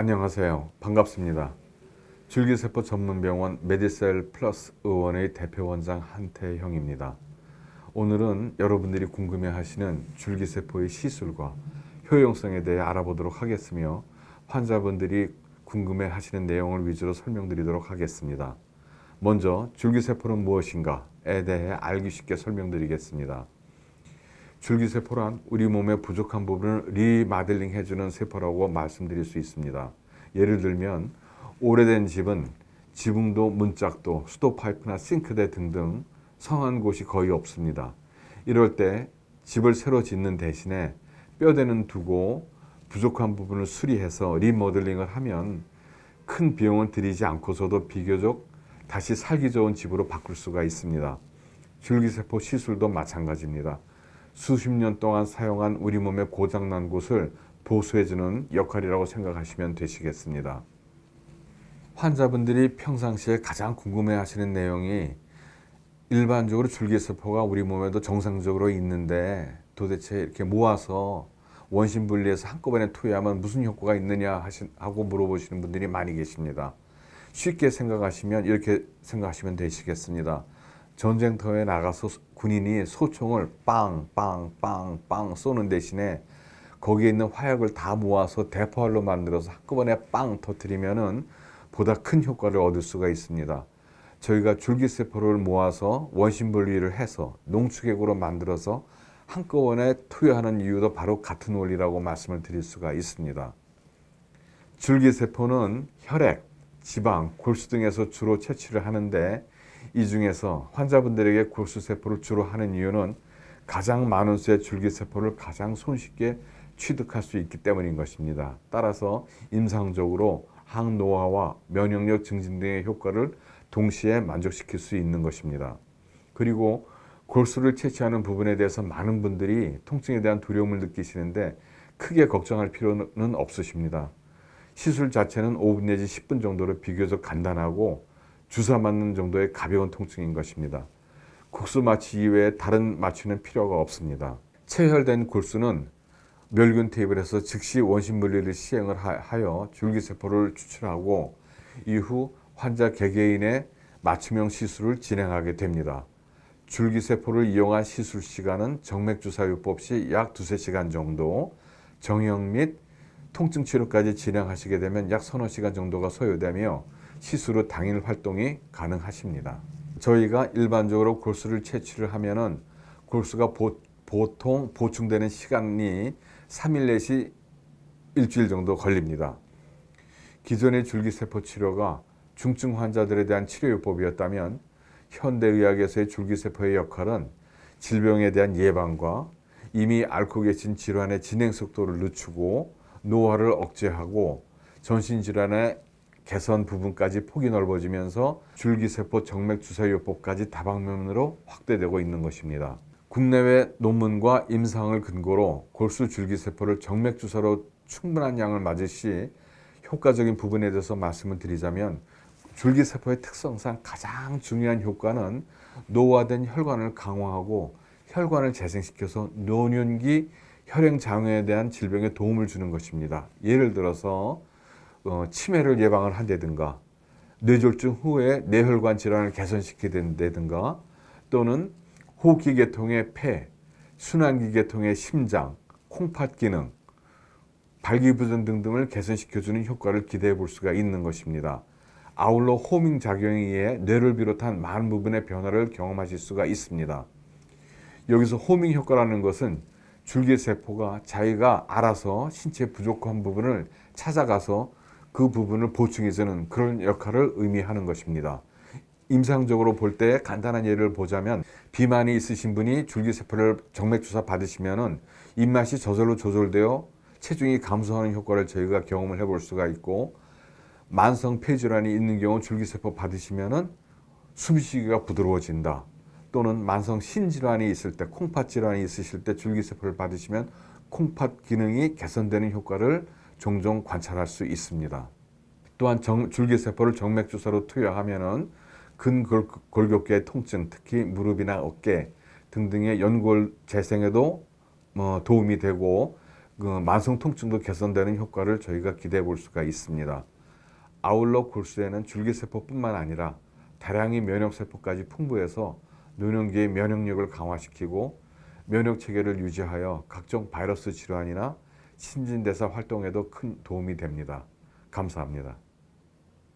안녕하세요. 반갑습니다. 줄기세포 전문병원 메디셀 플러스 의원의 대표원장 한태형입니다. 오늘은 여러분들이 궁금해하시는 줄기세포의 시술과 효용성에 대해 알아보도록 하겠으며 환자분들이 궁금해하시는 내용을 위주로 설명드리도록 하겠습니다. 먼저 줄기세포는 무엇인가에 대해 알기 쉽게 설명드리겠습니다. 줄기세포란 우리 몸의 부족한 부분을 리마델링 해주는 세포라고 말씀드릴 수 있습니다. 예를 들면 오래된 집은 지붕도 문짝도 수도 파이프나 싱크대 등등 성한 곳이 거의 없습니다. 이럴 때 집을 새로 짓는 대신에 뼈대는 두고 부족한 부분을 수리해서 리모델링을 하면 큰 비용을 들이지 않고서도 비교적 다시 살기 좋은 집으로 바꿀 수가 있습니다. 줄기세포 시술도 마찬가지입니다. 수십 년 동안 사용한 우리 몸의 고장난 곳을 보수해주는 역할이라고 생각하시면 되시겠습니다. 환자분들이 평상시에 가장 궁금해하시는 내용이 일반적으로 줄기세포가 우리 몸에도 정상적으로 있는데 도대체 이렇게 모아서 원심 분리해서 한꺼번에 투여하면 무슨 효과가 있느냐 하고 물어보시는 분들이 많이 계십니다. 쉽게 생각하시면 이렇게 생각하시면 되시겠습니다. 전쟁터에 나가서 군인이 소총을 빵빵빵빵 쏘는 대신에 거기에 있는 화약을 다 모아서 대포알로 만들어서 한꺼번에 빵 터뜨리면은 보다 큰 효과를 얻을 수가 있습니다. 저희가 줄기세포를 모아서 원심 분리를 해서 농축액으로 만들어서 한꺼번에 투여하는 이유도 바로 같은 원리라고 말씀을 드릴 수가 있습니다. 줄기세포는 혈액, 지방, 골수 등에서 주로 채취를 하는데 이 중에서 환자분들에게 골수세포를 주로 하는 이유는 가장 많은 수의 줄기세포를 가장 손쉽게 취득할 수 있기 때문인 것입니다. 따라서 임상적으로 항노화와 면역력 증진 등의 효과를 동시에 만족시킬 수 있는 것입니다. 그리고 골수를 채취하는 부분에 대해서 많은 분들이 통증에 대한 두려움을 느끼시는데 크게 걱정할 필요는 없으십니다. 시술 자체는 5분 내지 10분 정도로 비교적 간단하고 주사 맞는 정도의 가벼운 통증인 것입니다. 국수 마취 이외에 다른 마취는 필요가 없습니다. 체혈된 골수는 멸균 테이프를 해서 즉시 원심 분리를 시행을 하여 줄기세포를 추출하고 이후 환자 개개인의 맞춤형 시술을 진행하게 됩니다. 줄기세포를 이용한 시술 시간은 정맥주사요법 시 약 2~3시간 정도, 정형 및 통증 치료까지 진행하시게 되면 약 3~4시간 정도가 소요되며 시술 후 당일 활동이 가능하십니다. 저희가 일반적으로 골수를 채취를 하면은 골수가 보통 보충되는 시간이 3일 내지 일주일 정도 걸립니다. 기존의 줄기세포 치료가 중증 환자들에 대한 치료요법이었다면 현대의학에서의 줄기세포의 역할은 질병에 대한 예방과 이미 앓고 계신 질환의 진행 속도를 늦추고 노화를 억제하고 전신질환의 개선 부분까지 폭이 넓어지면서 줄기세포 정맥주사요법까지 다방면으로 확대되고 있는 것입니다. 국내외 논문과 임상을 근거로 골수 줄기세포를 정맥주사로 충분한 양을 맞을 시 효과적인 부분에 대해서 말씀을 드리자면 줄기세포의 특성상 가장 중요한 효과는 노화된 혈관을 강화하고 혈관을 재생시켜서 노년기 혈행장애에 대한 질병에 도움을 주는 것입니다. 예를 들어서 치매를 예방을 한다든가 뇌졸중 후에 뇌혈관 질환을 개선시킨다든가 또는 호흡기 계통의 폐, 순환기 계통의 심장, 콩팥 기능, 발기부전 등등을 개선시켜주는 효과를 기대해 볼 수가 있는 것입니다. 아울러 호밍 작용에 의해 뇌를 비롯한 많은 부분의 변화를 경험하실 수가 있습니다. 여기서 호밍 효과라는 것은 줄기세포가 자기가 알아서 신체 부족한 부분을 찾아가서 그 부분을 보충해주는 그런 역할을 의미하는 것입니다. 임상적으로 볼 때 간단한 예를 보자면 비만이 있으신 분이 줄기세포를 정맥주사 받으시면 입맛이 저절로 조절되어 체중이 감소하는 효과를 저희가 경험을 해볼 수가 있고 만성 폐질환이 있는 경우 줄기세포 받으시면 숨쉬기가 부드러워진다. 또는 만성 신질환이 있을 때 콩팥 질환이 있으실 때 줄기세포를 받으시면 콩팥 기능이 개선되는 효과를 종종 관찰할 수 있습니다. 또한 줄기세포를 정맥주사로 투여하면 근골격계의 통증, 특히 무릎이나 어깨 등등의 연골 재생에도 도움이 되고 만성 통증도 개선되는 효과를 저희가 기대해 볼 수가 있습니다. 아울러 골수에는 줄기세포뿐만 아니라 다량의 면역세포까지 풍부해서 노령기의 면역력을 강화시키고 면역체계를 유지하여 각종 바이러스 질환이나 신진대사 활동에도 큰 도움이 됩니다. 감사합니다.